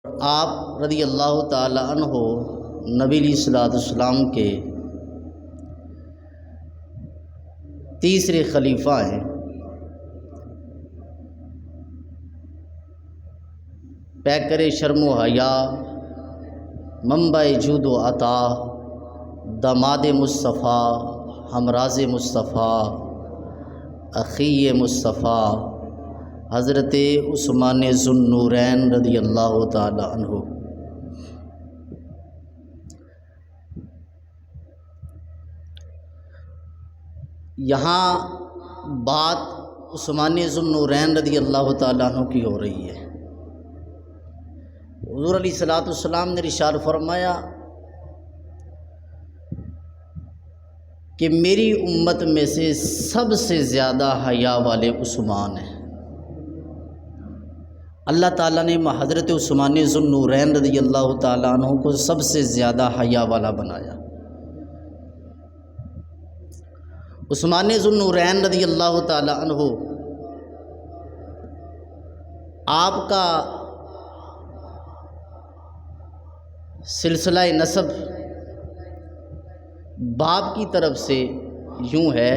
آپ رضی اللہ تعالی عنہ نبی علیہ الصلوۃ والسلام کے تیسرے خلیفہ ہیں۔ پیکر شرم و حیا، منبع جود و عطا، داماد مصطفیٰ، ہمراز مصطفیٰ، اخی مصطفیٰ، حضرت عثمان ذو النورین رضی اللہ تعالی عنہ۔ یہاں بات عثمان ذو النورین رضی اللہ تعالی عنہ کی ہو رہی ہے۔ حضور علیہ الصلوۃ والسلام نے ارشاد فرمایا کہ میری امت میں سے سب سے زیادہ حیا والے عثمان ہیں۔ اللہ تعالیٰ نے حضرت عثمان ذو النورین رضی اللہ تعالیٰ عنہ کو سب سے زیادہ حیا والا بنایا۔ عثمان ذو النورین رضی اللہ تعالیٰ عنہ آپ کا سلسلہ نسب باپ کی طرف سے یوں ہے: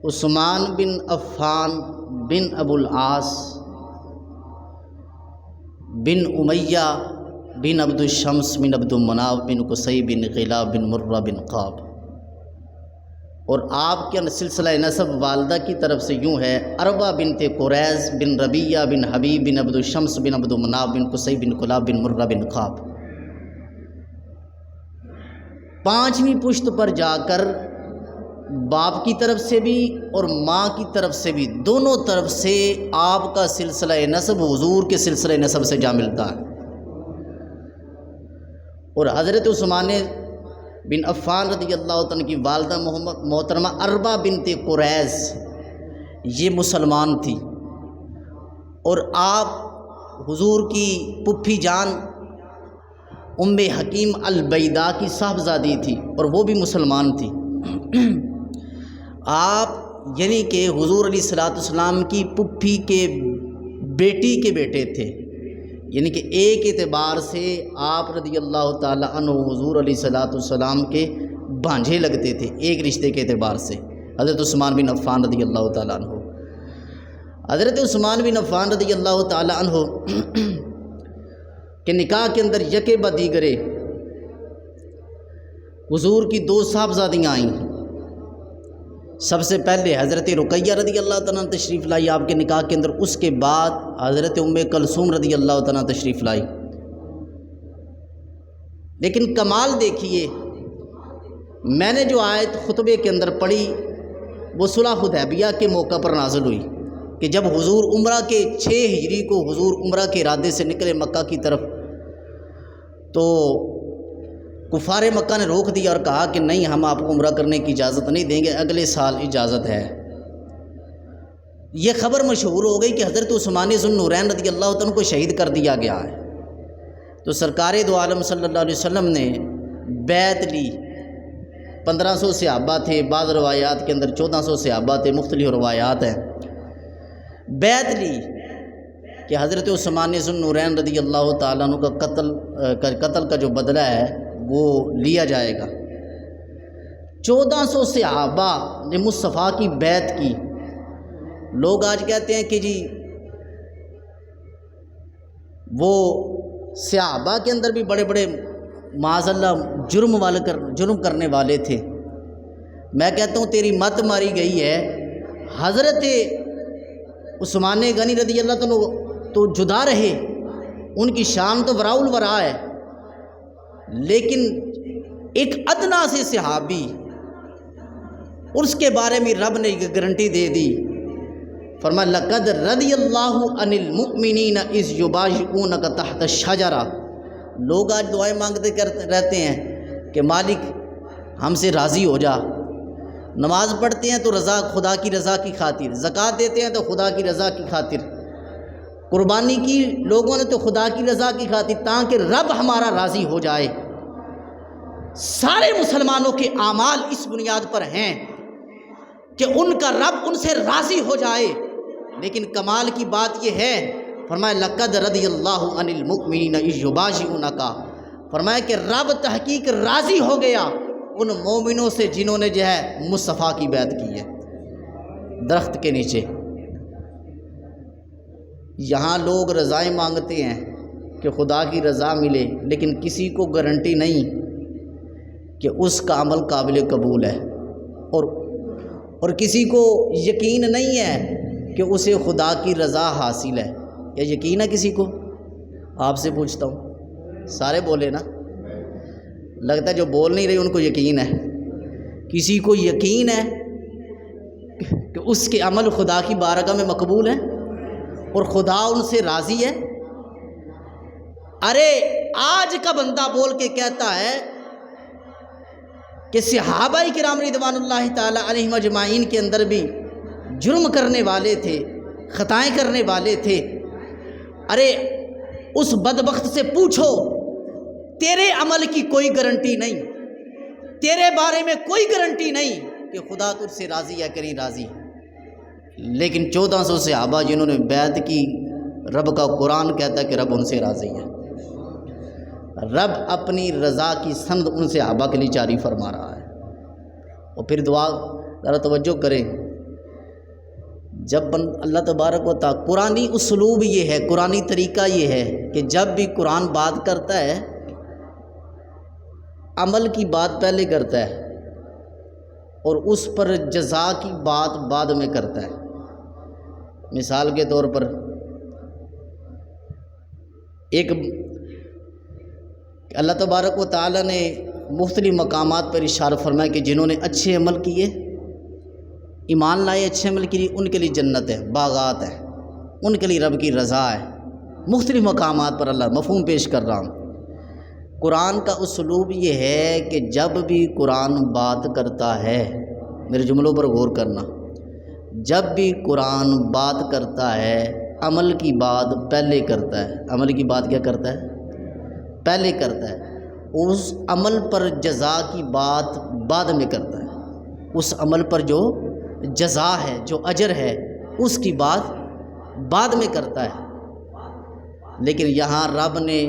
عثمان بن عفان بن ابو العاص بن امیہ بن عبد الشمس بن عبد المناف بن قصی بن غلاب بن مرہ بن قاب۔ اور آپ کے سلسلہ نسب والدہ کی طرف سے یوں ہے: عربہ بنت قریظ بن ربیہ بن حبیب بن عبد الشمس بن عبد المناف بن قصی بن غلاب بن مرہ بن قاب۔ پانچویں پشت پر جا کر باپ کی طرف سے بھی اور ماں کی طرف سے بھی، دونوں طرف سے آپ کا سلسلہ نسب حضور کے سلسلہ نسب سے جا ملتا ہے۔ اور حضرت عثمان بن عفان رضی اللہ عنہ کی والدہ محترمہ عربہ بنت قریظ یہ مسلمان تھی، اور آپ حضور کی پھپھی جان ام حکیم البیداء کی صاحبزادی تھی، اور وہ بھی مسلمان تھی۔ آپ یعنی کہ حضور علیہ الصلوۃ والسلام کی پھپھی کے بیٹی کے بیٹے تھے، یعنی کہ ایک اعتبار سے آپ رضی اللہ تعالی عنہ حضور علیہ الصلوۃ والسلام کے بھانجے لگتے تھے، ایک رشتے کے اعتبار سے۔ حضرت عثمان بن عفان رضی اللہ تعالی عنہ، حضرت عثمان بن عفان رضی اللہ تعالی عنہ کہ نکاح کے اندر یکے بعد دیگرے حضور کی دو صاحبزادیاں آئیں۔ سب سے پہلے حضرت رقیہ رضی اللہ تعالیٰ عنہ تشریف لائی آپ کے نکاح کے اندر، اس کے بعد حضرت ام کلثوم رضی اللہ تعالیٰ عنہ تشریف لائی۔ لیکن کمال دیکھیے، میں نے جو آیت خطبے کے اندر پڑھی وہ صلح حدیبیہ کے موقع پر نازل ہوئی کہ جب حضور عمرہ کے 6 ہجری کو حضور عمرہ کے ارادے سے نکلے مکہ کی طرف، تو کفار مکہ نے روک دیا اور کہا کہ نہیں، ہم آپ کو عمرہ کرنے کی اجازت نہیں دیں گے، اگلے سال اجازت ہے۔ یہ خبر مشہور ہو گئی کہ حضرت عثمان ذو النورین رضی اللہ عنہ کو شہید کر دیا گیا ہے۔ تو سرکار دو عالم صلی اللہ علیہ وسلم نے بیعت لی۔ 1500 صحابہ تھے، بعض روایات کے اندر 1400 صحابہ تھے، مختلف روایات ہیں۔ بیعت لی کہ حضرت عثمان ذو النورین رضی اللہ تعالیٰ عنہ کا قتل کا جو بدلہ ہے وہ لیا جائے گا۔ 1400 صحابہ نے مصطفیٰ کی بیعت کی۔ لوگ آج کہتے ہیں کہ جی وہ صحابہ کے اندر بھی بڑے بڑے معاذ اللہ جرم کرنے والے تھے۔ میں کہتا ہوں تیری مت ماری گئی ہے۔ حضرت عثمان غنی رضی اللہ عنہ تو جدا رہے، ان کی شان تو وراء الورا ہے، لیکن ایک ادنا سے صحابی، اس کے بارے میں رب نے ایک گارنٹی دے دی، فرمایا لقد رضی اللہ عن المؤمنین اذ یبایعونک تحت الشجرہ۔ لوگ آج دعائیں مانگتے رہتے ہیں کہ مالک ہم سے راضی ہو جا۔ نماز پڑھتے ہیں تو خدا کی رضا کی خاطر، زکوٰۃ دیتے ہیں تو خدا کی رضا کی خاطر، قربانی کی لوگوں نے تو خدا کی رضا کی خاطر، تاکہ رب ہمارا راضی ہو جائے۔ سارے مسلمانوں کے اعمال اس بنیاد پر ہیں کہ ان کا رب ان سے راضی ہو جائے۔ لیکن کمال کی بات یہ ہے فرمایا لقد رضی اللہ عن المؤمنین اذ یبایعونک، فرمایا کہ رب تحقیق راضی ہو گیا ان مومنوں سے جنہوں نے جو ہے مصطفیٰ کی بیعت کی ہے درخت کے نیچے۔ یہاں لوگ رضائیں مانگتے ہیں کہ خدا کی رضا ملے، لیکن کسی کو گارنٹی نہیں کہ اس کا عمل قابل قبول ہے، اور کسی کو یقین نہیں ہے کہ اسے خدا کی رضا حاصل ہے۔ کیا یقین ہے کسی کو؟ آپ سے پوچھتا ہوں، سارے بولے نا؟ لگتا ہے جو بول نہیں رہے ان کو یقین ہے۔ کسی کو یقین ہے کہ اس کے عمل خدا کی بارگاہ میں مقبول ہیں اور خدا ان سے راضی ہے؟ ارے آج کا بندہ بول کے کہتا ہے کہ صحابہ کرام رضوان اللہ تعالی علیہم اجمعین کے اندر بھی جرم کرنے والے تھے، خطائیں کرنے والے تھے۔ ارے اس بدبخت سے پوچھو، تیرے عمل کی کوئی گارنٹی نہیں، تیرے بارے میں کوئی گارنٹی نہیں کہ خدا تجھ سے راضی ہے کہ نہیں راضی۔ لیکن 1400 صحابہ جنہوں نے بیعت کی، رب کا قرآن کہتا ہے کہ رب ان سے راضی ہے۔ رب اپنی رضا کی سند ان صحابہ کے لیے جاری فرما رہا ہے۔ اور پھر دعا ذرا توجہ کریں، جب اللہ تبارک و تعالیٰ، قرآنی اسلوب یہ ہے، قرآنی طریقہ یہ ہے کہ جب بھی قرآن بات کرتا ہے عمل کی بات پہلے کرتا ہے اور اس پر جزا کی بات بعد میں کرتا ہے۔ مثال کے طور پر ایک اللہ تبارک و تعالیٰ نے مختلف مقامات پر ارشاد فرمایا کہ جنہوں نے اچھے عمل کیے، ایمان لائے، اچھے عمل کیے، ان کے لیے جنت ہے، باغات ہے، ان کے لیے رب کی رضا ہے۔ مختلف مقامات پر اللہ مفہوم پیش کر رہا ہوں۔ قرآن کا اسلوب یہ ہے کہ جب بھی قرآن بات کرتا ہے، میرے جملوں پر غور کرنا، جب بھی قرآن بات کرتا ہے عمل کی بات پہلے کرتا ہے۔ عمل کی بات کیا کرتا ہے؟ پہلے کرتا ہے۔ اس عمل پر جزا کی بات بعد میں کرتا ہے۔ اس عمل پر جو جزا ہے، جو اجر ہے، اس کی بات بعد میں کرتا ہے۔ لیکن یہاں رب نے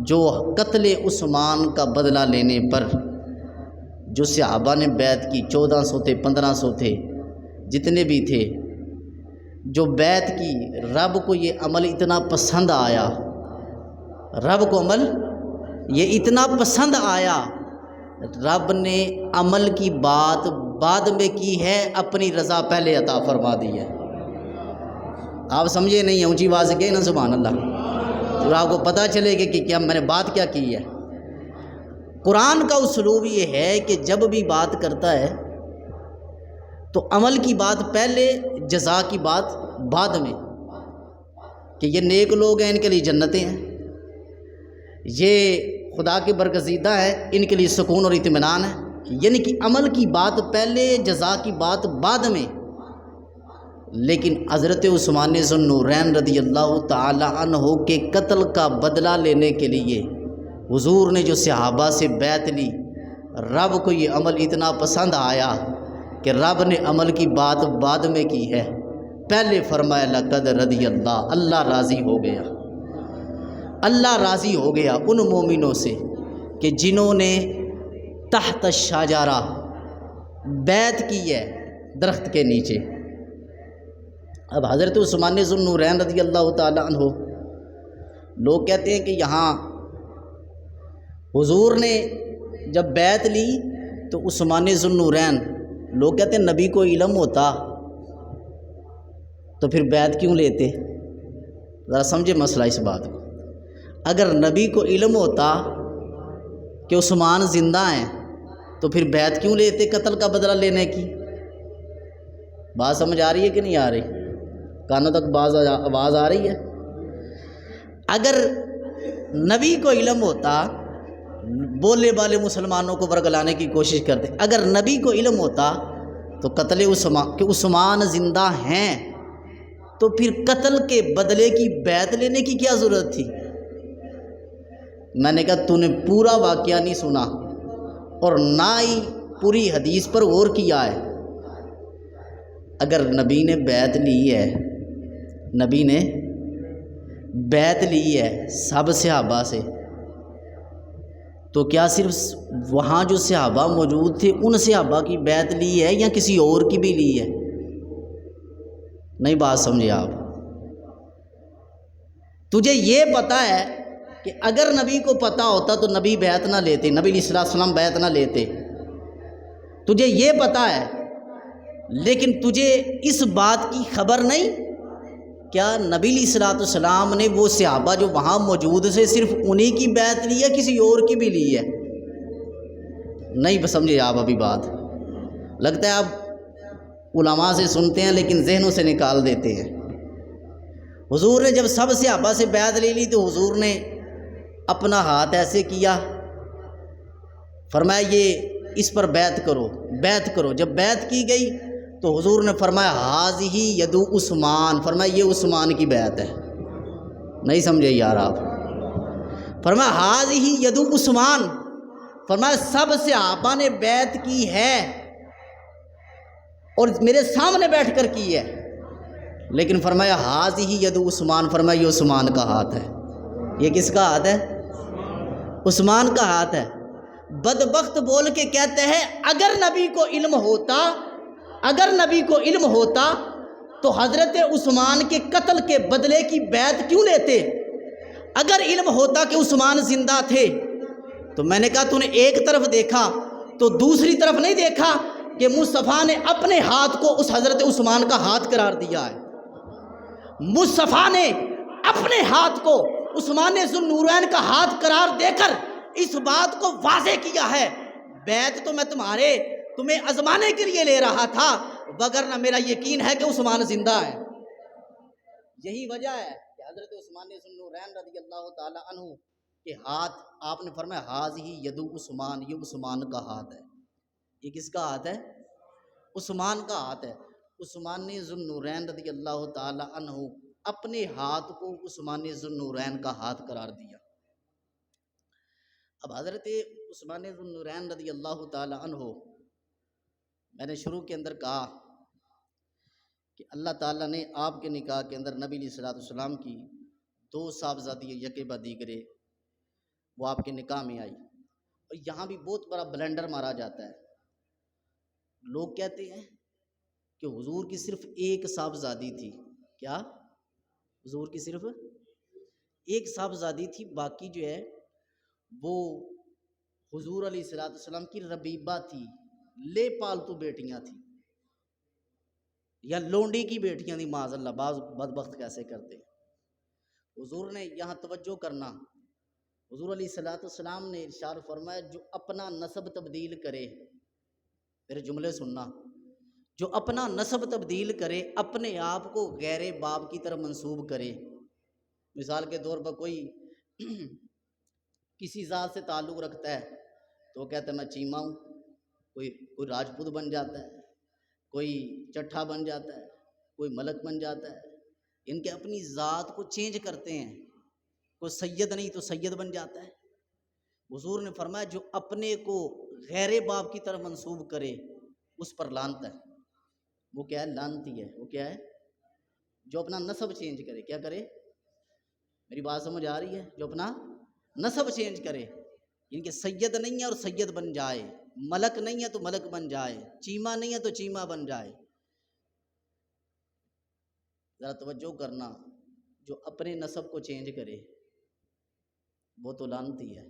جو قتل عثمان کا بدلہ لینے پر جو صحابہ نے بیعت کی، 1400 تھے، 1500 تھے، جتنے بھی تھے، جو بیعت کی، رب کو یہ عمل اتنا پسند آیا، رب کو عمل یہ اتنا پسند آیا، رب نے عمل کی بات بعد میں کی ہے، اپنی رضا پہلے عطا فرما دی ہے۔ آپ سمجھے نہیں؟ اونچی آواز سے کہیں نا سبحان اللہ، تو آپ کو پتہ چلے کہ کیا میں نے بات کیا کی ہے۔ قرآن کا اسلوب یہ ہے کہ جب بھی بات کرتا ہے تو عمل کی بات پہلے، جزا کی بات بعد میں، کہ یہ نیک لوگ ہیں، ان کے لیے جنتیں ہیں، یہ خدا کے برگزیدہ ہیں، ان کے لیے سکون اور اطمینان ہے۔ یعنی کہ عمل کی بات پہلے، جزا کی بات بعد میں۔ لیکن حضرت عثمان ذو النورین رضی اللہ تعالی عنہ کے قتل کا بدلہ لینے کے لیے حضور نے جو صحابہ سے بیعت لی، رب کو یہ عمل اتنا پسند آیا کہ رب نے عمل کی بات بعد میں کی ہے، پہلے فرمایا لقد رضی اللہ، اللہ راضی ہو گیا، اللہ راضی ہو گیا ان مومنوں سے کہ جنہوں نے تحت الشجرہ بیعت کی ہے درخت کے نیچے۔ اب حضرت عثمان ذو النورین رضی اللہ تعالی عنہ، لوگ کہتے ہیں کہ یہاں حضور نے جب بیعت لی تو عثمان ذو النورین، لوگ کہتے ہیں نبی کو علم ہوتا تو پھر بیعت کیوں لیتے؟ ذرا سمجھے مسئلہ اس بات کو۔ اگر نبی کو علم ہوتا کہ عثمان زندہ ہیں تو پھر بیعت کیوں لیتے قتل کا بدلہ لینے کی؟ بات سمجھ آ رہی ہے کہ نہیں آ رہی؟ کانوں تک آواز آ رہی ہے؟ اگر نبی کو علم ہوتا، بولنے والے مسلمانوں کو ورگلانے کی کوشش کرتے، اگر نبی کو علم ہوتا تو قتل عثمان کہ عثمان زندہ ہیں تو پھر قتل کے بدلے کی بیعت لینے کی کیا ضرورت تھی؟ میں نے کہا تو نے پورا واقعہ نہیں سنا اور نہ ہی پوری حدیث پر غور کیا ہے۔ اگر نبی نے بیعت لی ہے، نبی نے بیعت لی ہے سب صحابہ سے، تو کیا صرف وہاں جو صحابہ موجود تھے ان صحابہ کی بیعت لی ہے یا کسی اور کی بھی لی ہے؟ نہیں بات سمجھے آپ؟ تجھے یہ پتہ ہے کہ اگر نبی کو پتہ ہوتا تو نبی بیعت نہ لیتے، نبی علیہ الصلوۃ والسلام بیعت نہ لیتے، تجھے یہ پتہ ہے، لیکن تجھے اس بات کی خبر نہیں کیا نبی علیہ الصلوۃ والسلام نے وہ صحابہ جو وہاں موجود تھے صرف انہی کی بیعت لی ہے کسی اور کی بھی لی ہے؟ نہیں سمجھے آپ ابھی بات؟ لگتا ہے آپ علماء سے سنتے ہیں لیکن ذہنوں سے نکال دیتے ہیں۔ حضور نے جب سب صحابہ سے بیعت لے لی تو حضور نے اپنا ہاتھ ایسے کیا، فرمایا یہ اس پر بیعت کرو، بیعت کرو۔ جب بیعت کی گئی تو حضور نے فرمایا ہذہ ید عثمان، فرمایا یہ عثمان کی بیعت ہے۔ نہیں سمجھے یار آپ؟ فرمایا ہذہ ید عثمان، فرمایا سب صحابہ نے بیعت کی ہے اور میرے سامنے بیٹھ کر کی ہے، لیکن فرمایا ہذہ ید عثمان، فرمایا یہ عثمان کا ہاتھ ہے۔ یہ کس کا ہاتھ ہے؟ عثمان کا ہاتھ ہے۔ بدبخت بول کے کہتے ہیں اگر نبی کو علم ہوتا، اگر نبی کو علم ہوتا تو حضرت عثمان کے قتل کے بدلے کی بیعت کیوں لیتے؟ اگر علم ہوتا کہ عثمان زندہ تھے تو میں نے کہا تو نے ایک طرف دیکھا تو دوسری طرف نہیں دیکھا کہ مصطفیٰ نے اپنے ہاتھ کو اس حضرت عثمان کا ہاتھ قرار دیا ہے۔ مصطفیٰ نے اپنے ہاتھ کو عثمان ذو النورین کا ہاتھ قرار دے کر اس بات کو واضح کیا ہے بیعت تو میں تمہیں آزمانے کے لیے لے رہا تھا، وگرنہ میرا یقین ہے کہ عثمان زندہ ہے۔ یہی وجہ ہے کہ حضرت عثمان ذو النورین رضی اللہ تعالی عنہ کے ہاتھ آپ نے فرمایا ہذہ ید عثمان، یہ عثمان کا ہاتھ ہے۔ یہ کس کا ہاتھ ہے؟ عثمان کا ہاتھ ہے۔ عثمان ذو النورین رضی اللہ تعالی عنہ اپنے ہاتھ کو عثمان ذو النورین کا ہاتھ قرار دیا۔ اب حضرت عثمان ذو النورین رضی اللہ تعالی عنہ، میں نے شروع کے اندر کہا کہ اللہ تعالیٰ نے آپ کے نکاح کے اندر نبی علیہ الصلوۃ والسلام کی دو صاحبزادی یکے بعد دیگرے وہ آپ کے نکاح میں آئی، اور یہاں بھی بہت بڑا بلنڈر مارا جاتا ہے۔ لوگ کہتے ہیں کہ حضور کی صرف ایک صاحبزادی تھی۔ کیا؟ حضور کی صرف ایک صاحبزادی تھی، باقی جو ہے وہ حضور علیہ الصلوۃ والسلام کی ربیبہ تھی، لے پالتو بیٹیاں تھیں یا لونڈی کی بیٹیاں تھیں، معاذ اللہ بعض بدبخت کیسے کرتے۔ حضور نے یہاں توجہ کرنا، حضور علیہ الصلوۃ والسلام نے ارشاد فرمایا جو اپنا نسب تبدیل کرے، میرے جملے سننا، جو اپنا نسب تبدیل کرے، اپنے آپ کو غیر باپ کی طرف منسوب کرے۔ مثال کے طور پر کوئی کسی ذات سے تعلق رکھتا ہے تو وہ کہتا ہے میں چیمہ ہوں، کوئی راجپوت بن جاتا ہے، کوئی چٹھا بن جاتا ہے، کوئی ملک بن جاتا ہے، ان کے اپنی ذات کو چینج کرتے ہیں، کوئی سید نہیں تو سید بن جاتا ہے۔ حضور نے فرمایا جو اپنے کو غیر باپ کی طرف منسوب کرے اس پر لعنت ہے۔ وہ کیا ہے؟ لعنتی ہے۔ وہ کیا ہے؟ جو اپنا نسب چینج کرے۔ کیا کرے؟ میری بات سمجھ آ رہی ہے؟ جو اپنا نسب چینج کرے، ان کے سید نہیں ہے اور سید بن جائے، ملک نہیں ہے تو ملک بن جائے، چیمہ نہیں ہے تو چیمہ بن جائے۔ ذرا توجہ کرنا، جو اپنے نسب کو چینج کرے وہ تو لعنتی ہے۔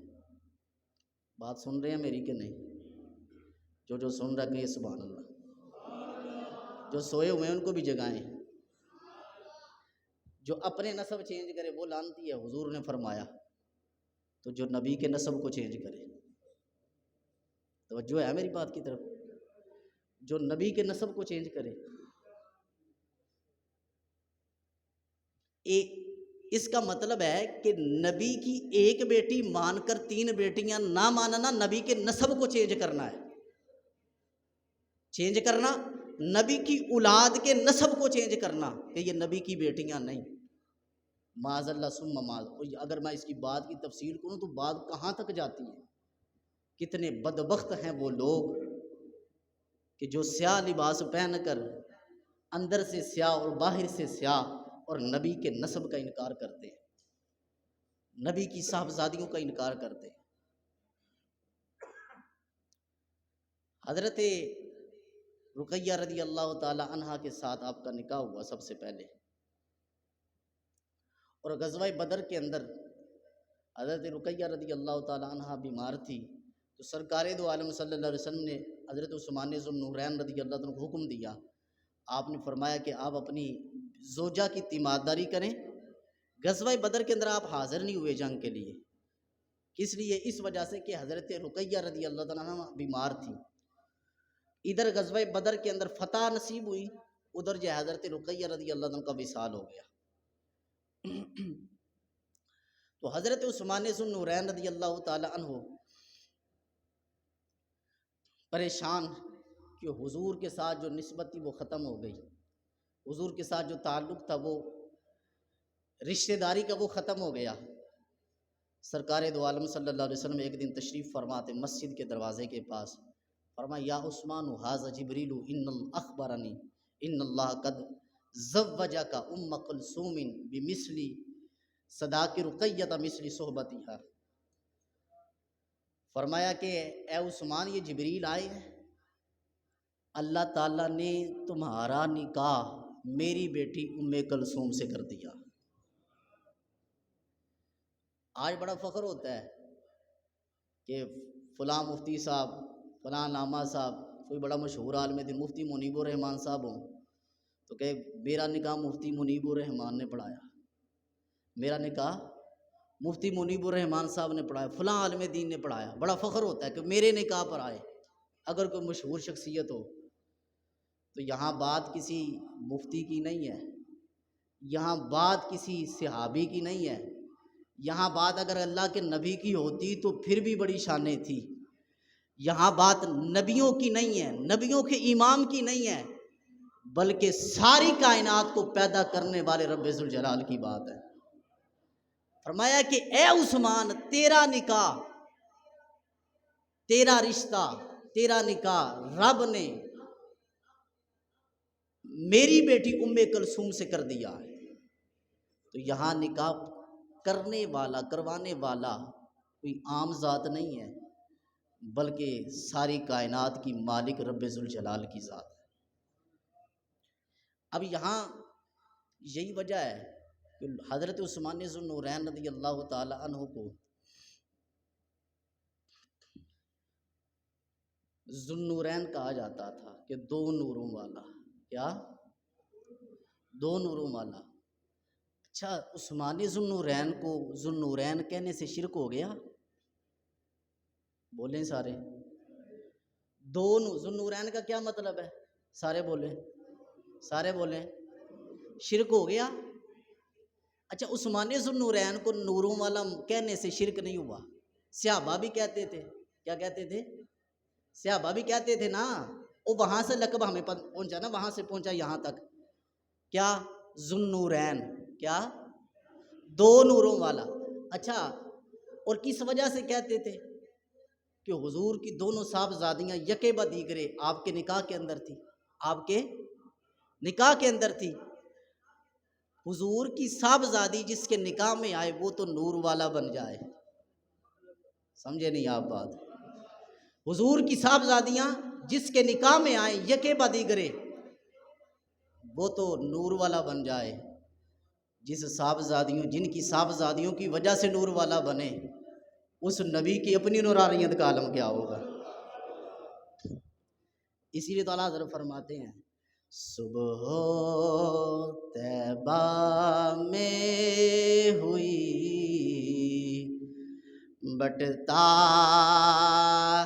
بات سن رہے ہیں میری کہ نہیں؟ جو سن رہے ہیں سبحان اللہ، جو سوئے ہوئے ہیں ان کو بھی جگائیں۔ جو اپنے نسب چینج کرے وہ لعنتی ہے، حضور نے فرمایا۔ تو جو نبی کے نسب کو چینج کرے، توجہ ہے میری بات کی طرف، جو نبی کے نسب کو چینج کرے، اس کا مطلب ہے کہ نبی کی ایک بیٹی مان کر تین بیٹیاں نہ ماننا، نبی کے نسب کو چینج کرنا ہے۔ چینج کرنا نبی کی اولاد کے نسب کو چینج کرنا کہ یہ نبی کی بیٹیاں نہیں، معاذ اللہ ثم معاذ۔ اگر میں اس کی بات کی تفصیل کروں تو بات کہاں تک جاتی ہے؟ کتنے بدبخت ہیں وہ لوگ کہ جو سیاہ لباس پہن کر اندر سے سیاہ اور باہر سے سیاہ اور نبی کے نسب کا انکار کرتے ہیں۔ نبی کی صاحبزادیوں کا انکار کرتے ہیں۔ حضرت رقیہ رضی اللہ تعالی عنہا کے ساتھ آپ کا نکاح ہوا سب سے پہلے، اور غزوہ بدر کے اندر حضرت رقیہ رضی اللہ تعالی عنہا بیمار تھی، تو سرکار دو عالم صلی اللہ علیہ وسلم نے حضرت عثمان ذو النورین رضی اللہ عنہ کو حکم دیا۔ آپ نے فرمایا کہ آپ اپنی زوجہ کی تیمارداری کریں۔ غزوہ بدر کے اندر آپ حاضر نہیں ہوئے جنگ کے لیے، کس لیے؟ اس وجہ سے کہ حضرت رقیہ رضی اللہ تعالیٰ عنہ بیمار تھی۔ ادھر غزوہ بدر کے اندر فتح نصیب ہوئی، ادھر جو حضرت رقیہ رضی اللہ عنہ کا وصال ہو گیا۔ تو حضرت عثمان ذو النورین رضی اللہ تعالی عنہ پریشان کہ حضور کے ساتھ جو نسبت تھی وہ ختم ہو گئی، حضور کے ساتھ جو تعلق تھا وہ رشتہ داری کا وہ ختم ہو گیا۔ سرکار دو عالم صلی اللہ علیہ وسلم ایک دن تشریف فرماتے مسجد کے دروازے کے پاس، فرمایا یا عثمان ھذا جبریل ان اخبرنی ان اللہ قد زوجک ام کلثوم بمثل صداق رقیہ مثل صحبتها۔ فرمایا کہ اے عثمان یہ جبریل آئے ہیں، اللہ تعالیٰ نے تمہارا نکاح میری بیٹی ام کلثوم سے کر دیا۔ آج بڑا فخر ہوتا ہے کہ فلاں مفتی صاحب، فلاں علامہ صاحب، کوئی بڑا مشہور عالم دین مفتی منیب الرحمان صاحب ہوں تو کہ میرا نکاح مفتی منیب الرحمان نے پڑھایا، میرا نکاح مفتی منیب الرحمان صاحب نے پڑھایا، فلاں عالم دین نے پڑھایا۔ بڑا فخر ہوتا ہے کہ میرے نکاح پر آئے اگر کوئی مشہور شخصیت ہو۔ تو یہاں بات کسی مفتی کی نہیں ہے، یہاں بات کسی صحابی کی نہیں ہے، یہاں بات اگر اللہ کے نبی کی ہوتی تو پھر بھی بڑی شانیں تھی۔ یہاں بات نبیوں کی نہیں ہے، نبیوں کے امام کی نہیں ہے، بلکہ ساری کائنات کو پیدا کرنے والے رب ذوالجلال کی بات ہے۔ فرمایا کہ اے عثمان تیرا نکاح، تیرا رشتہ، تیرا نکاح رب نے میری بیٹی ام کلثوم سے کر دیا ہے۔ تو یہاں نکاح کرنے والا، کروانے والا کوئی عام ذات نہیں ہے، بلکہ ساری کائنات کی مالک رب ذوالجلال کی ذات ہے۔ اب یہاں یہی وجہ ہے کہ حضرت عثمان ذو النورین رضی اللہ تعالی عنہ کو ذو النورین کہا جاتا تھا کہ دو نوروں والا۔ کیا؟ دو نوروں والا۔ اچھا عثمان ذو النورین کو ذو النورین کہنے سے شرک ہو گیا؟ بولیں سارے، ذو النورین کا کیا مطلب ہے؟ سارے بولیں، سارے بولیں، شرک ہو گیا؟ اچھا عثمان ذو النورین کو نوروں والا کہنے سے شرک نہیں ہوا؟ صحابہ بھی کہتے تھے، کیا کہتے تھے؟ صحابہ بھی کہتے تھے نا، وہ وہاں سے لقب ہمیں پہنچا نا، وہاں سے پہنچا یہاں تک، کیا؟ ذو النورین، کیا؟ دو نوروں والا۔ اچھا اور کس وجہ سے کہتے تھے؟ کہ حضور کی دونوں صاحبزادیاں یکے بعد دیگرے آپ کے نکاح کے اندر تھی، آپ کے نکاح کے اندر تھی۔ حضور کی صاحبزادی جس کے نکاح میں آئے وہ تو نور والا بن جائے، سمجھے نہیں آپ بات؟ حضور کی صاحبزادیاں جس کے نکاح میں آئے یکے بعد دیگرے وہ تو نور والا بن جائے۔ جن کی صاحبزادیوں کی وجہ سے نور والا بنے، اس نبی کی اپنی نورانیت کا عالم کیا ہوگا؟ اسی لیے تو اللہ حضرت فرماتے ہیں صبح طیبہ میں ہوئی بٹتا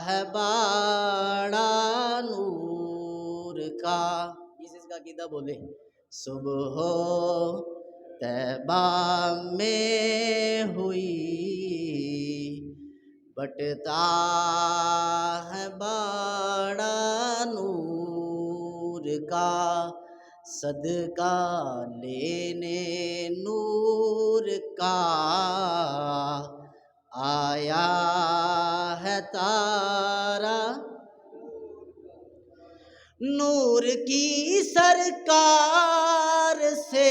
ہے باڑا نور کا۔ اس کا عقیدہ بولے صبح طیبہ میں ہوئی بٹتا ہے باڑا نور کا، صدقہ لینے نور کا آیا ہے تارا، نور کی سرکار سے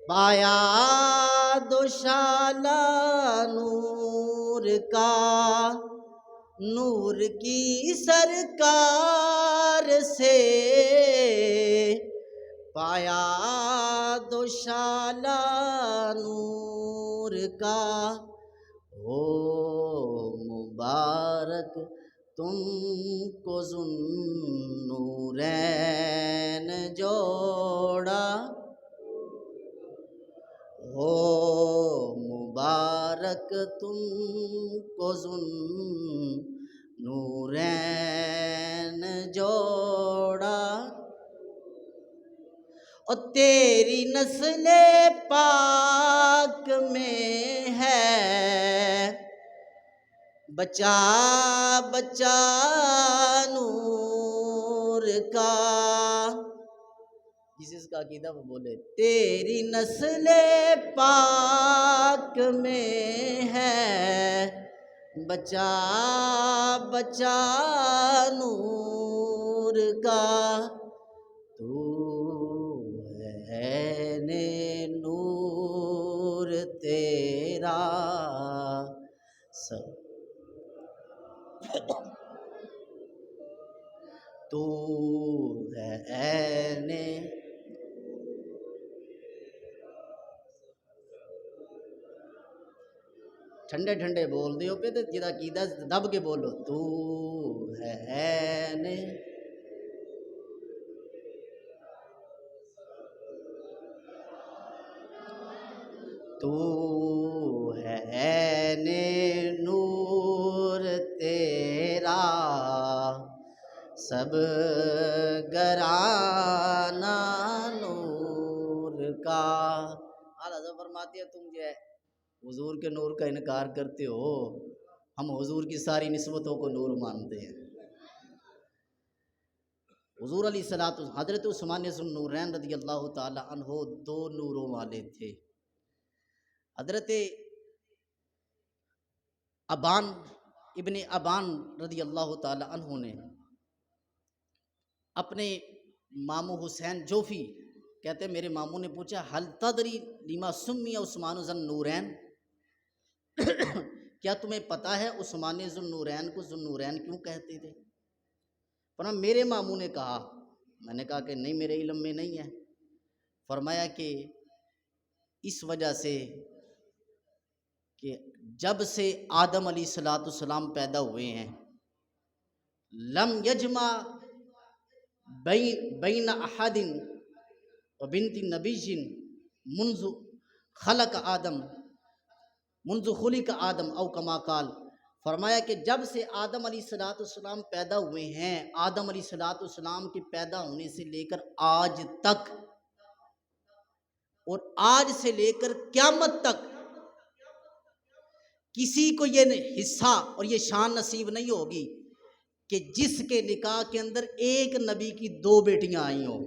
پایا دوشالہ نور کا، نور کی سرکار سے پایا دوشالہ نور کا، ہو مبارک تم کو ذوالنورین جوڑا، ہو مبارک تم کو ذوالنورین جوڑا، اور تیری نسل پاک میں ہے بچا بچا نور کا، جس کا عقیدہ وہ بولے تیری نسل پاک میں ہے بچا بچا نور کا، تو ہے نور تیرا سب، تو ہے ٹھنڈے ٹھنڈے بول دیو پہ جدا عقیدہ دب کے بولو، تو ہے نے تو ہے نے نور تیرا سب گرانا نور کا۔ اعلیٰ حضرت فرماتے ہیں تم جو ہے حضور کے نور کا انکار کرتے ہو، ہم حضور کی ساری نسبتوں کو نور مانتے ہیں۔ حضور علیہ الصلوۃ حضرت عثمان ذو النورین رضی اللہ تعالی عنہ دو نوروں والے تھے۔ حضرت ابان ابن ابان رضی اللہ تعالی عنہ نے اپنے ماموں حسین جوفی کہتے ہیں میرے ماموں نے پوچھا حل تدری لما سمی عثمان ذو النورین، کیا تمہیں پتہ ہے عثمان ذو النورین کو ذو النورین کیوں کہتے تھے؟ فرمایا میرے ماموں نے کہا، میں نے کہا کہ نہیں میرے علم میں نہیں ہے۔ فرمایا کہ اس وجہ سے کہ جب سے آدم علیہ السلام پیدا ہوئے ہیں لم یجمع بین احد و بنت نبی منذ خلق آدم منذ خلق آدم او کما قال، فرمایا کہ جب سے آدم علیہ السلام پیدا ہوئے ہیں، آدم علیہ السلام کے پیدا ہونے سے لے کر آج تک اور آج سے لے کر قیامت تک کسی کو یہ حصہ اور یہ شان نصیب نہیں ہوگی کہ جس کے نکاح کے اندر ایک نبی کی دو بیٹیاں آئی ہوں۔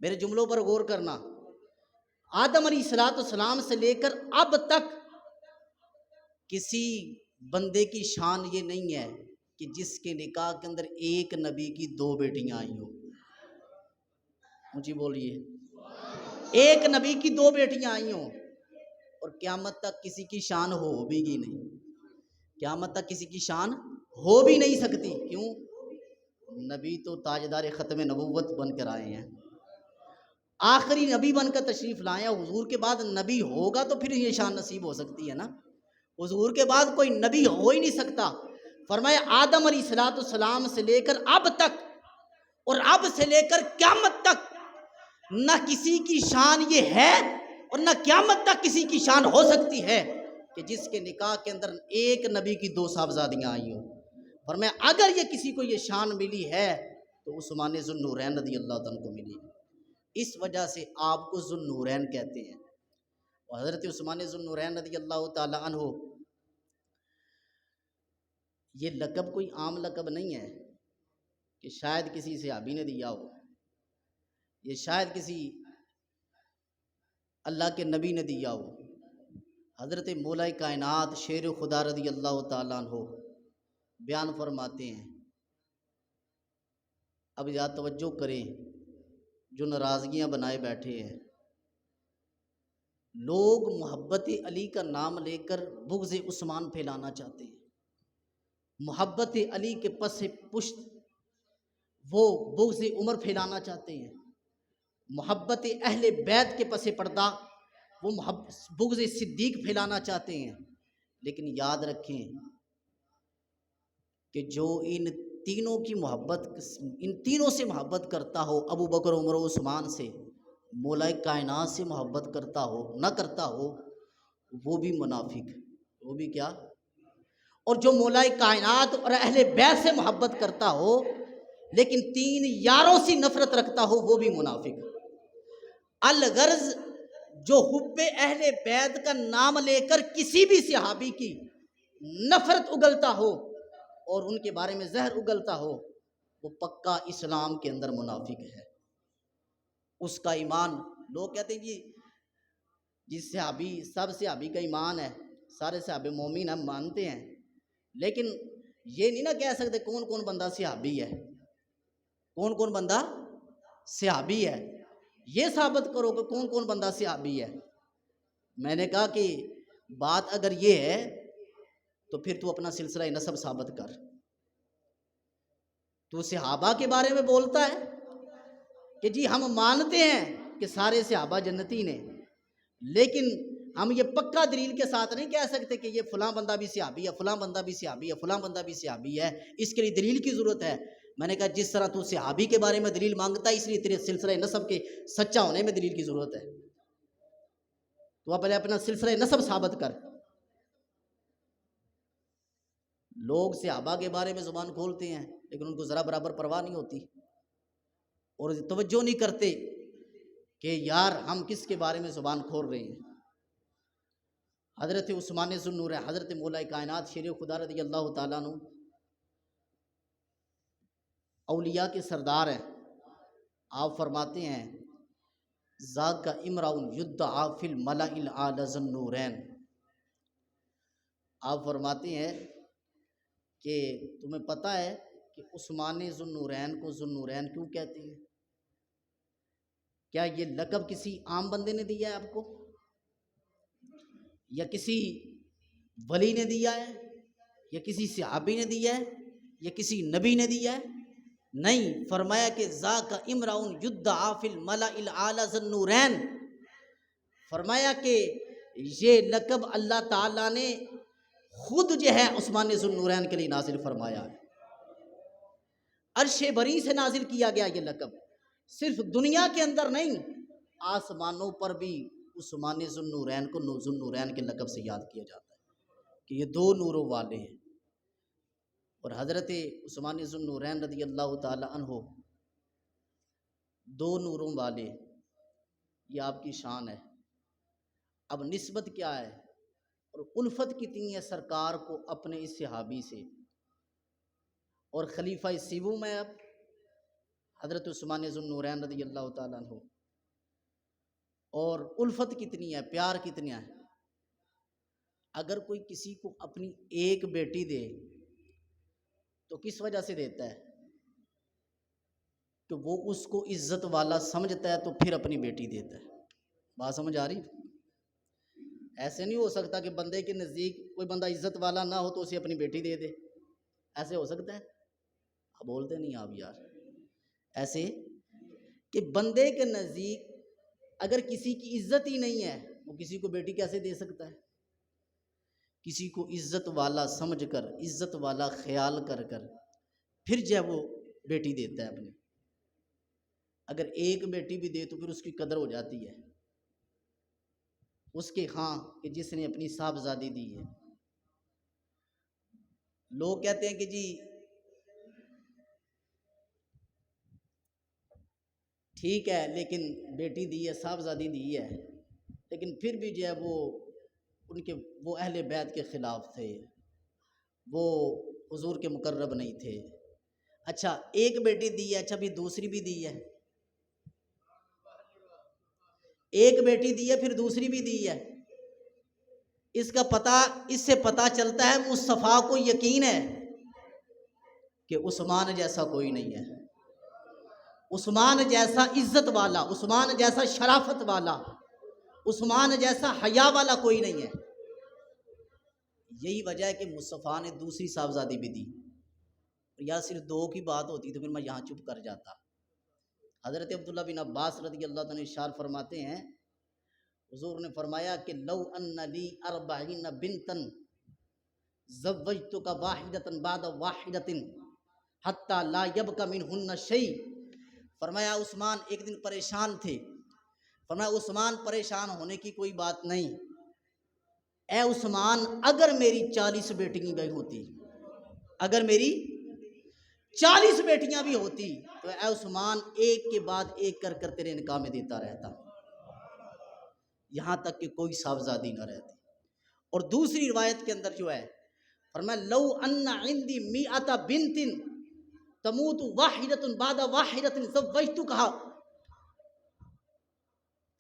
میرے جملوں پر غور کرنا، آدم علیہ السلام سے لے کر اب تک کسی بندے کی شان یہ نہیں ہے کہ جس کے نکاح کے اندر ایک نبی کی دو بیٹیاں آئی ہوں۔ مجھے بولیے، ایک نبی کی دو بیٹیاں آئی ہوں، اور قیامت تک کسی کی شان ہو بھی گی نہیں، قیامت تک کسی کی شان ہو بھی نہیں سکتی۔ کیوں؟ نبی تو تاجدار ختم نبوت بن کر آئے ہیں، آخری نبی بن کر تشریف لائے ہیں۔ حضور کے بعد نبی ہوگا تو پھر یہ شان نصیب ہو سکتی ہے نا، حضور کے بعد کوئی نبی ہو ہی نہیں سکتا۔ فرمایا آدم علیہ السلام سے لے کر اب تک اور اب سے لے کر قیامت تک نہ کسی کی شان یہ ہے اور نہ قیامت تک کسی کی شان ہو سکتی ہے کہ جس کے نکاح کے اندر ایک نبی کی دو صاحبزادیاں آئی ہوں۔ فرمایا اگر یہ کسی کو یہ شان ملی ہے تو عثمان ذو النورین رضی اللہ عنہ کو ملی، اس وجہ سے آپ کو ذو النورین کہتے ہیں۔ اور حضرت عثمان ذو النورین رضی اللہ تعالی عنہ، یہ لقب کوئی عام لقب نہیں ہے کہ شاید کسی صحابی نے دیا ہو، یہ شاید کسی اللہ کے نبی نے دیا ہو۔ حضرت مولا کائنات شیر خدا رضی اللہ تعالیٰ عنہ بیان فرماتے ہیں، اب یا توجہ کریں جو ناراضگیاں بنائے بیٹھے ہیں، لوگ محبت علی کا نام لے کر بغض عثمان پھیلانا چاہتے ہیں، محبت علی کے پس پشت وہ بغض عمر پھیلانا چاہتے ہیں، محبت اہل بیت کے پس پردہ وہ بغض صدیق پھیلانا چاہتے ہیں۔ لیکن یاد رکھیں کہ جو ان تینوں سے محبت کرتا ہو، ابو بکر، عمر و عثمان سے، مولا کائنات سے محبت کرتا ہو نہ کرتا ہو، وہ بھی منافق، وہ بھی کیا؟ اور جو مولا کائنات اور اہل بیت سے محبت کرتا ہو لیکن تین یاروں سے نفرت رکھتا ہو، وہ بھی منافق۔ الغرض جو حب اہل بیت کا نام لے کر کسی بھی صحابی کی نفرت اگلتا ہو اور ان کے بارے میں زہر اگلتا ہو، وہ پکا اسلام کے اندر منافق ہے۔ اس کا ایمان، لوگ کہتے ہیں جی صحابی، سب صحابی کا ایمان ہے، سارے صحابی مومن ہم مانتے ہیں، لیکن یہ نہیں نہ کہہ سکتے کون کون بندہ صحابی ہے، کون کون بندہ صحابی ہے، یہ ثابت کرو کہ کون کون بندہ صحابی ہے۔ میں نے کہا کہ بات اگر یہ ہے تو پھر تو اپنا سلسلہ نسب ثابت کر۔ تو صحابہ کے بارے میں بولتا ہے کہ جی ہم مانتے ہیں کہ سارے صحابہ جنتی نے، لیکن ہم یہ پکا دلیل کے ساتھ نہیں کہہ سکتے کہ یہ فلاں بندہ بھی صحابی ہے، فلاں بندہ بھی صحابی ہے، فلاں بندہ بھی صحابی ہے، اس کے لیے دلیل کی ضرورت ہے۔ میں نے کہا جس طرح تو صحابی کے بارے میں دلیل مانگتا ہے، اس لیے تیرے سلسلہ نسب کے سچا ہونے میں دلیل کی ضرورت ہے۔ تو پہلے اپنا سلسلہ نسب ثابت کر۔ لوگ صحابہ کے بارے میں زبان کھولتے ہیں لیکن ان کو ذرا برابر پرواہ نہیں ہوتی اور توجہ نہیں کرتے کہ یار ہم کس کے بارے میں زبان کھول رہے ہیں۔ حضرت عثمان ذو النورین، حضرت مولا کائنات شیر خدا رضی اللہ تعالیٰ عنہ اولیاء کے سردار ہیں۔ آپ فرماتے ہیں ذاک امرؤ یدعی فی الملأ الاعلی ذو النورین، آپ فرماتے ہیں کہ تمہیں پتہ ہے کہ عثمان ذو النورین کو ذو النورین کیوں کہتے ہیں؟ کیا یہ لقب کسی عام بندے نے دیا ہے آپ کو، یا کسی ولی نے دیا ہے، یا کسی صحابی نے دیا ہے، یا کسی نبی نے دیا ہے؟ نہیں، فرمایا کہ ذاک امرؤ یدعی فی الملأ الاعلی ذو النورین، فرمایا کہ یہ لقب اللہ تعالیٰ نے خود جو ہے عثمان ذو النورین کے لیے نازل فرمایا ہے۔ عرش بری سے نازل کیا گیا یہ لقب، صرف دنیا کے اندر نہیں، آسمانوں پر بھی عثمان ذو النورین کو ذو النورین کے لقب سے یاد کیا جاتا ہے کہ یہ دو نوروں والے ہیں۔ اور حضرت عثمان ذو النورین رضی اللہ تعالی عنہ دو نوروں والے، یہ آپ کی شان ہے۔ اب نسبت کیا ہے اور الفت کتنی ہے سرکار کو اپنے اس صحابی سے، اور خلیفہ سیوم ہے اب حضرت عثمان ذو النورین رضی اللہ تعالیٰ عنہ، اور الفت کتنی ہے، پیار کتنا ہے۔ اگر کوئی کسی کو اپنی ایک بیٹی دے تو کس وجہ سے دیتا ہے؟ کہ وہ اس کو عزت والا سمجھتا ہے تو پھر اپنی بیٹی دیتا ہے۔ بات سمجھ آ رہی؟ ایسے نہیں ہو سکتا کہ بندے کے نزدیک کوئی بندہ عزت والا نہ ہو تو اسے اپنی بیٹی دے دے، ایسے ہو سکتا ہے؟ آپ بولتے نہیں آپ یار، ایسے کہ بندے کے نزدیک اگر کسی کی عزت ہی نہیں ہے وہ کسی کو بیٹی کیسے دے سکتا ہے؟ کسی کو عزت والا سمجھ کر، عزت والا خیال کر پھر جو ہے وہ بیٹی دیتا ہے اپنی۔ اگر ایک بیٹی بھی دے تو پھر اس کی قدر ہو جاتی ہے اس کے ہاں کہ جس نے اپنی صاحبزادی دی ہے۔ لوگ کہتے ہیں کہ جی ٹھیک ہے لیکن بیٹی دی ہے، صاحبزادی دی ہے، لیکن پھر بھی جو ہے وہ اہل بیت کے خلاف تھے، وہ حضور کے مقرب نہیں تھے۔ اچھا ایک بیٹی دی ہے، اچھا بھی دوسری بھی دی ہے، ایک بیٹی دی ہے پھر دوسری بھی دی ہے، اس سے پتہ چلتا ہے مصطفیٰ کو یقین ہے کہ عثمان جیسا کوئی نہیں ہے، عثمان جیسا عزت والا، عثمان جیسا شرافت والا، عثمان جیسا حیا والا کوئی نہیں ہے۔ یہی وجہ ہے کہ مصطفیٰ نے دوسری صاحبزادی بھی دی، یا صرف دو کی بات ہوتی تو پھر میں یہاں چپ کر جاتا۔ حضرت عبداللہ بن عباس رضی اللہ تعالیٰ ارشاد فرماتے ہیں، حضور نے فرمایا کہ لو ان لی 40 بنتن زوجتک واحدۃ بعد واحدۃ حتی لا یبقى منہن شیء۔ فرمایا عثمان ایک دن پریشان تھے، فرمایا عثمان پریشان ہونے کی کوئی بات نہیں، اے عثمان اگر میری 40 بیٹیاں بھی ہوتی، اگر میری 40 بیٹیاں بھی ہوتی تو اے عثمان ایک کے بعد ایک کر کر تیرے نکاح میں دیتا رہتا، یہاں تک کہ کوئی صاحبزادی نہ رہتی۔ اور دوسری روایت کے اندر جو ہے فرمایا لو ان عندي 100 بنت تموت واحدۃ بعد واحدۃ زوجتکھا،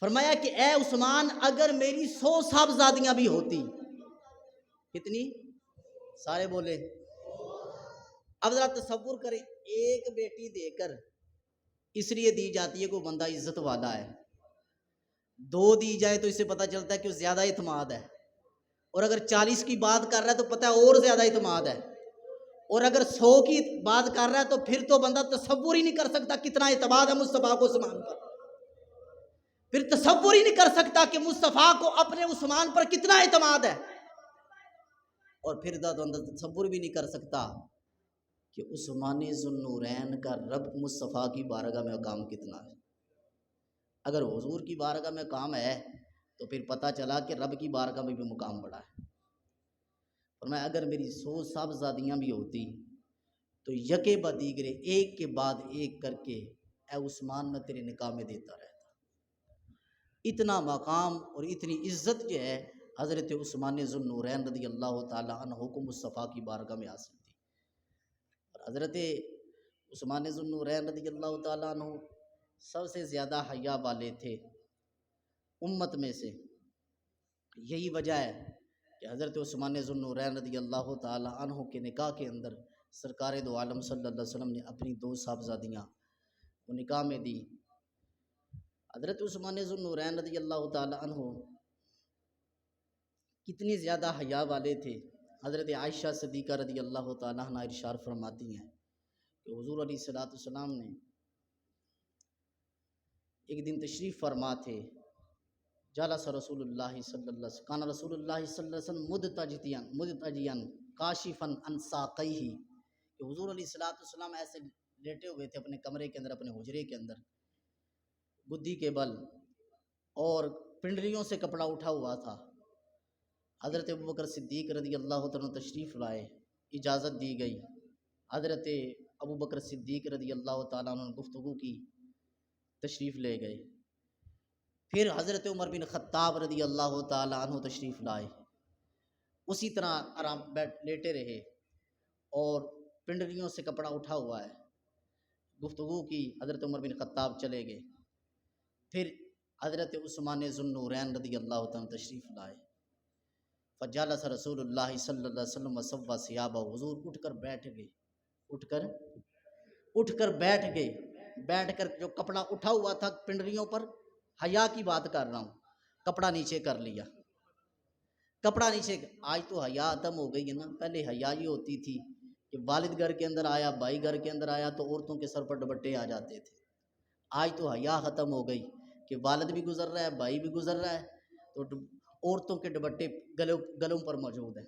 فرمایا کہ اے عثمان اگر میری 100 صاحبزادیاں بھی ہوتی، کتنی؟ سارے بولے۔ اب ذرا تصور کریں، ایک بیٹی دے کر اس لیے دی جاتی ہے کہ وہ بندہ عزت والا ہے، 2 دی جائے تو اس سے پتہ چلتا ہے کہ وہ زیادہ اعتماد ہے، اور اگر 40 کی بات کر رہا ہے تو پتہ ہے اور زیادہ اعتماد ہے، اور اگر 100 کی بات کر رہا ہے تو پھر تو بندہ تصور ہی نہیں کر سکتا کتنا اعتماد ہے مصطفیٰ کو عثمان پر، پھر تصور ہی نہیں کر سکتا کہ مصطفیٰ کو اپنے عثمان پر کتنا اعتماد ہے، اور پھر بندہ تصور بھی نہیں کر سکتا کہ عثمان ذو النورین کا رب مصطفیٰ کی بارگاہ میں مقام کتنا ہے۔ اگر حضور کی بارگاہ میں مقام ہے تو پھر پتہ چلا کہ رب کی بارگاہ میں بھی مقام بڑا ہے۔ اور میں اگر میری 100 صاحبزادیاں بھی ہوتی تو یکے بعد دیگرے ایک کے بعد ایک کر کے اے عثمان میں تیرے نکاح میں دیتا رہتا۔ اتنا مقام اور اتنی عزت جو ہے حضرت عثمان ذو النورین رضی اللہ تعالیٰ عنہ کو مصطفیٰ کی بارگاہ میں حاصل تھی۔ اور حضرت عثمان ذو النورین رضی اللہ تعالیٰ عنہ سب سے زیادہ حیا والے تھے امت میں سے۔ یہی وجہ ہے کہ حضرت عثمان ذو النورین رضی اللہ تعالیٰ عنہ کے نکاح کے اندر سرکار دو عالم صلی اللہ علیہ وسلم نے اپنی 2 صاحبزادیاں وہ نکاح میں دی۔ حضرت عثمان ذو النورین رضی اللہ تعالیٰ عنہ کتنی زیادہ حیا والے تھے، حضرت عائشہ صدیقہ رضی اللہ تعالیٰ عنہ ارشاد فرماتی ہیں کہ حضور علیہ الصلوۃ والسلام نے ایک دن تشریف فرما تھے، جالس رسول اللہ صلی اللہ علیہ وسلم، کان رسول اللہ صلی اللہ علیہ وسلم مدتجیا کاشفا عن ساقیہ، کہ حضور علیہ الصلوۃ والسلام ایسے لیٹے ہوئے تھے اپنے کمرے کے اندر، اپنے حجرے کے اندر، گدی کے بل، اور پنڈلیوں سے کپڑا اٹھا ہوا تھا۔ حضرت ابوبکر صدیق رضی اللہ تعالیٰ تشریف لائے، اجازت دی گئی، حضرت ابوبکر صدیق رضی اللہ تعالیٰ عنہ گفتگو کی، تشریف لے گئے۔ پھر حضرت عمر بن خطاب رضی اللہ تعالیٰ عنہ تشریف لائے، اسی طرح آرام لیٹے رہے اور پنڈلیوں سے کپڑا اٹھا ہوا ہے، گفتگو کی، حضرت عمر بن خطاب چلے گئے۔ پھر حضرت عثمان ذو النورین رضی اللہ تعالیٰ تشریف لائے، فجالس رسول اللہ صلی اللہ علیہ وسلم وصوّ ثیابہ، حضور اٹھ کر بیٹھ گئے، اٹھ کر بیٹھ گئے، بیٹھ کر جو کپڑا اٹھا ہوا تھا پنڈلیوں پر، حیا کی بات کر رہا ہوں، کپڑا نیچے کر لیا، کپڑا نیچے۔ آج تو حیا ختم ہو گئی ہے نا، پہلے حیا یہ ہوتی تھی کہ والد گھر کے اندر آیا، بھائی گھر کے اندر آیا تو عورتوں کے سر پر دوپٹے آ جاتے تھے۔ آج تو حیا ختم ہو گئی کہ والد بھی گزر رہا ہے، بھائی بھی گزر رہا ہے تو عورتوں کے دوپٹے گلوں پر موجود ہیں،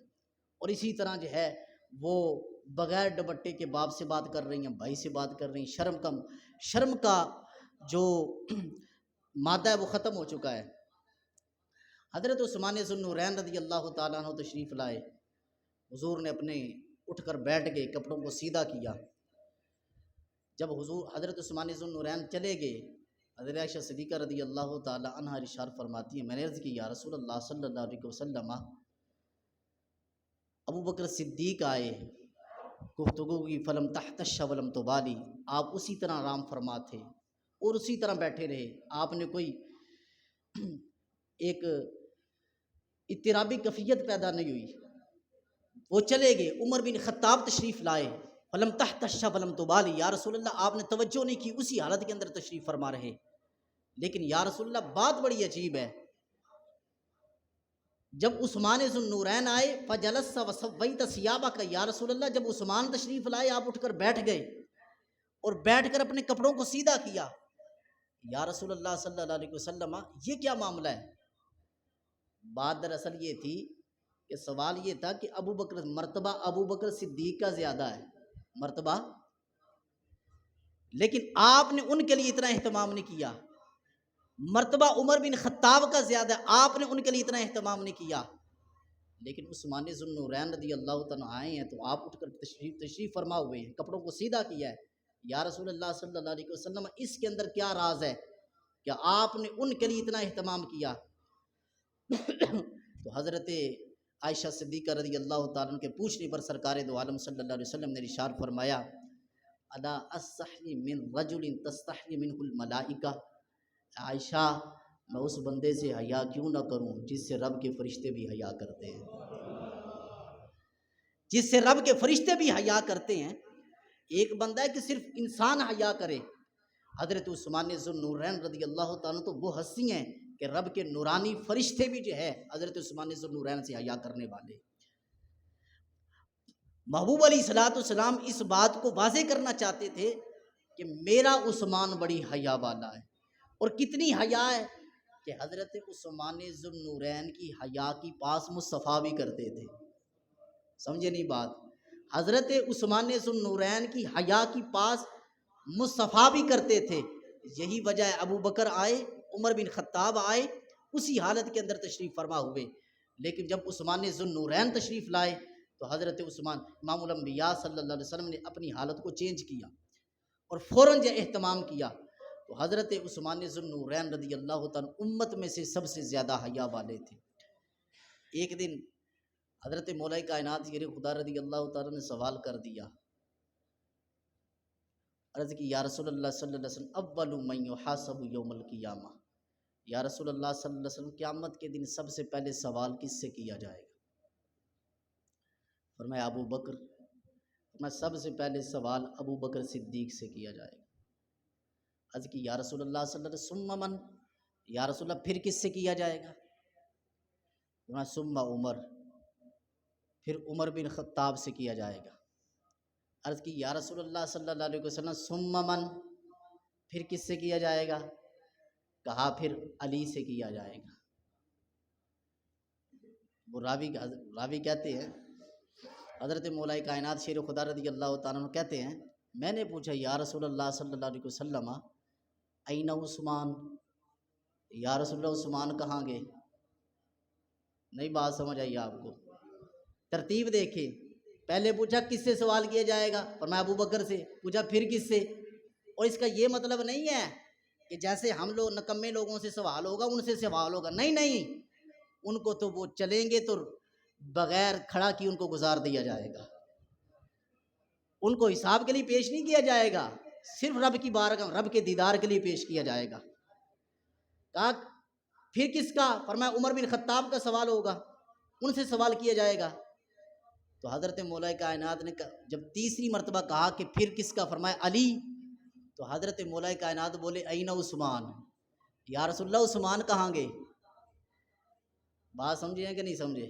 اور اسی طرح جو ہے وہ بغیر دوپٹے کے باپ سے بات کر رہی ہیں، بھائی سے بات کر رہی ہیں، شرم کا جو مادہ ہے وہ ختم ہو چکا ہے۔ حضرت عثمان ذو النورین رضی اللہ تعالیٰ عنہ تشریف لائے، حضور نے اپنے اٹھ کر بیٹھ گئے، کپڑوں کو سیدھا کیا۔ جب حضرت عثمان ذو النورین چلے گئے، حضرت عائشہ صدیقہ رضی اللہ تعالیٰ عنہ ارشاد فرماتی ہیں، میں نے عرض کی یا رسول اللہ صلی اللہ علیہ وسلم، ابو بکر صدیق آئے، گفتگو کی، فلم تحتش ولم تبالی، آپ اسی طرح آرام فرما تھے اور اسی طرح بیٹھے رہے، آپ نے کوئی ایک اضطرابی کیفیت پیدا نہیں ہوئی۔ وہ چلے گئے، عمر بن خطاب تشریف لائے، فلم تحتش ولم تبالی، یا رسول اللہ آپ نے توجہ نہیں کی، اسی حالت کے اندر تشریف فرما رہے۔ لیکن یا رسول اللہ بات بڑی عجیب ہے، جب عثمان ذو النورین آئے فجلس وسویت ثیابک یا رسول اللہ، جب عثمان تشریف لائے آپ اٹھ کر بیٹھ گئے اور بیٹھ کر اپنے کپڑوں کو سیدھا کیا، یا رسول اللہ صلی اللہ علیہ وسلم یہ کیا معاملہ ہے؟ بات دراصل یہ تھی کہ سوال یہ تھا کہ ابو بکر، مرتبہ ابو بکر صدیق کا زیادہ ہے مرتبہ، لیکن آپ نے ان کے لیے اتنا اہتمام نہیں کیا۔ مرتبہ عمر بن خطاب کا زیادہ ہے، آپ نے ان کے لیے اتنا اہتمام نہیں کیا۔ لیکن عثمان ذو النورین رضی اللہ تعالیٰ آئے ہیں تو آپ اٹھ کر تشریف فرما ہوئے ہیں، کپڑوں کو سیدھا کیا ہے۔ یا رسول اللہ صلی اللہ علیہ وسلم اس کے اندر کیا راز ہے کہ آپ نے ان کے لیے اتنا اہتمام کیا؟ تو حضرت عائشہ صدیقہ رضی اللہ تعالیٰ عنہ کے پوچھنے پر سرکار دو عالم صلی اللہ علیہ وسلم نے ارشاد فرمایا، الا استحی من رجل تستحی منہ الملائکہ، عائشہ میں اس بندے سے حیا کیوں نہ کروں جس سے رب کے فرشتے بھی حیا کرتے ہیں، جس سے رب کے فرشتے بھی حیا کرتے ہیں۔ ایک بندہ ہے کہ صرف انسان حیا کرے، حضرت عثمان ذو النورین رضی اللہ تعالیٰ تو وہ ہستی ہیں کہ رب کے نورانی فرشتے بھی جو ہے حضرت عثمان ذو النورین سے حیا کرنے والے۔ محبوب علیہ الصلوۃ والسلام اس بات کو واضح کرنا چاہتے تھے کہ میرا عثمان بڑی حیا والا ہے، اور کتنی حیا ہے کہ حضرت عثمان ذو النورین کی حیا کی پاس مصطفیٰ بھی کرتے تھے۔ سمجھے نہیں بات؟ حضرت عثمان ذو النورین کی حیا کی پاس مصطفیٰ بھی کرتے تھے۔ یہی وجہ ہے ابو بکر آئے، عمر بن خطاب آئے، اسی حالت کے اندر تشریف فرما ہوئے، لیکن جب عثمان ذو النورین تشریف لائے تو حضرت عثمان امام الانبیاء صلی اللہ علیہ وسلم نے اپنی حالت کو چینج کیا اور فوراً جو اہتمام کیا۔ تو حضرت عثمان ذو النورین رضی اللہ تعالیٰ امت میں سے سب سے زیادہ حیا والے تھے۔ ایک دن حضرت مولا کائنات شیر خدا رضی اللہ تعالیٰ نے سوال کر دیا، عرض کی یا رسول اللہ صلی اللہ علیہ وسلم اول من یحاسب یوم القیامہ، یا رسول اللہ صلی اللہ علیہ وسلم قیامت کے دن سب سے پہلے سوال کس سے کیا جائے گا؟ فرمایا ابو بکر۔ میں سب سے پہلے سوال ابو بکر صدیق سے کیا جائے گا۔ عرض کی یا رسول اللہ صلی اللہ علیہ وسلم ثم من، یا رسول اللہ پھر کس سے کیا جائے گا؟ فرمایا ثم عمر، پھر عمر بن خطاب سے کیا جائے گا۔ عرض کی یا رسول اللہ صلی اللہ علیہ وسلم ثم من، پھر کس سے کیا جائے گا؟ کہا پھر علی سے کیا جائے گا۔ وہ راوی کہتے ہیں حضرت مولا کائنات شیر خدا رضی اللہ تعالیٰ عنہ کہتے ہیں میں نے پوچھا یا رسول اللہ صلی اللہ علیہ وسلم این عثمان، یا رسول اللہ عثمان کہاں گئے؟ نہیں بات سمجھ آئی آپ کو؟ ترتیب دیکھیں، پہلے پوچھا کس سے سوال کیا جائے گا، فرمایا ابو بکر سے، پوچھا پھر کس سے؟ اور اس کا یہ مطلب نہیں ہے کہ جیسے ہم لوگ نکمے لوگوں سے سوال ہوگا ان سے سوال ہوگا، نہیں، ان کو تو وہ چلیں گے تو بغیر کھڑا کی ان کو گزار دیا جائے گا، ان کو حساب کے لیے پیش نہیں کیا جائے گا، صرف رب کی بارگاہ رب کے دیدار کے لیے پیش کیا جائے گا۔ کہا پھر کس کا؟ فرمایا عمر بن خطاب کا سوال ہوگا، ان سے سوال کیا جائے گا۔ تو حضرت مولا کائنات نے جب تیسری مرتبہ کہا کہ پھر کس کا؟ فرمایا علی۔ تو حضرت مولا کائنات بولے این عثمان، یا رسول اللہ عثمان کہاں گئے؟ بات سمجھے ہیں کہ نہیں سمجھے؟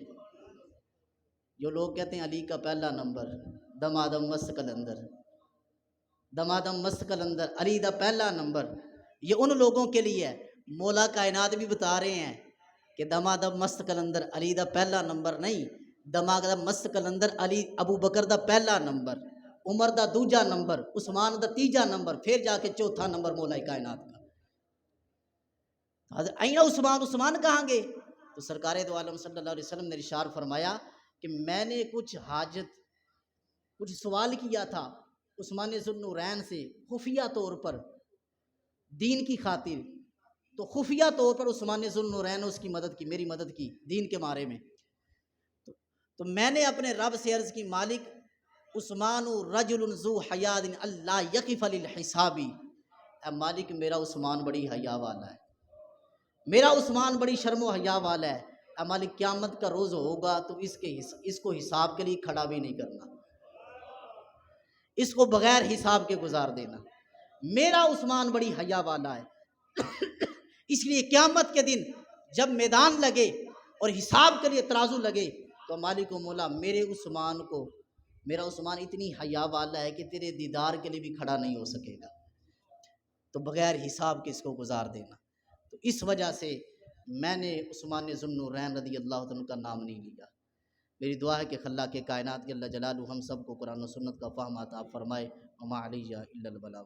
جو لوگ کہتے ہیں علی کا پہلا نمبر، دمادم مست کلندر، دمادم مست کلندر، علی دا پہلا نمبر، یہ ان لوگوں کے لیے ہے۔ مولا کائنات بھی بتا رہے ہیں کہ دمادم مست کلندر علی دا پہلا نمبر نہیں، دمادم مست کلندر علی ابو بکر دا پہلا نمبر، عمر دا دوجا نمبر، عثمان دا تیجا نمبر، پھر جا کے چوتھا نمبر مولا کائنات کا۔ حضرت این عثمان، عثمان کہاں گئے؟ تو سرکار دو عالم صلی اللہ علیہ وسلم نے ارشاد فرمایا کہ میں نے کچھ سوال کیا تھا عثمان ذو النورین سے خفیہ طور پر دین کی خاطر، تو خفیہ طور پر عثمان ذو النورین نے اس کی مدد کی، میری مدد کی دین کے بارے میں۔ تو میں نے اپنے رب سے عرض کی مالک عثمان رجل ذو حیاء اللہ یقف للحسابی، اے مالک میرا عثمان بڑی حیا والا ہے، میرا عثمان بڑی شرم و حیا والا ہے، اے مالک قیامت کا روز ہوگا تو اس کو حساب کے لیے کھڑا بھی نہیں کرنا، اس کو بغیر حساب کے گزار دینا، میرا عثمان بڑی حیا والا ہے۔ اس لیے قیامت کے دن جب میدان لگے اور حساب کے لیے ترازو لگے تو مالک و مولا میرا عثمان اتنی حیا والا ہے کہ تیرے دیدار کے لیے بھی کھڑا نہیں ہو سکے گا، تو بغیر حساب کے اس کو گزار دینا۔ تو اس وجہ سے میں نے عثمان ذو النورین رضی اللہ عنہ کا نام نہیں لیا۔ میری دعا ہے کہ خلاق کے کائنات کے اللہ جلالہ ہم سب کو قرآن و سنت کا فہم عطا فرمائے۔ وما علیہ الا البلاغ۔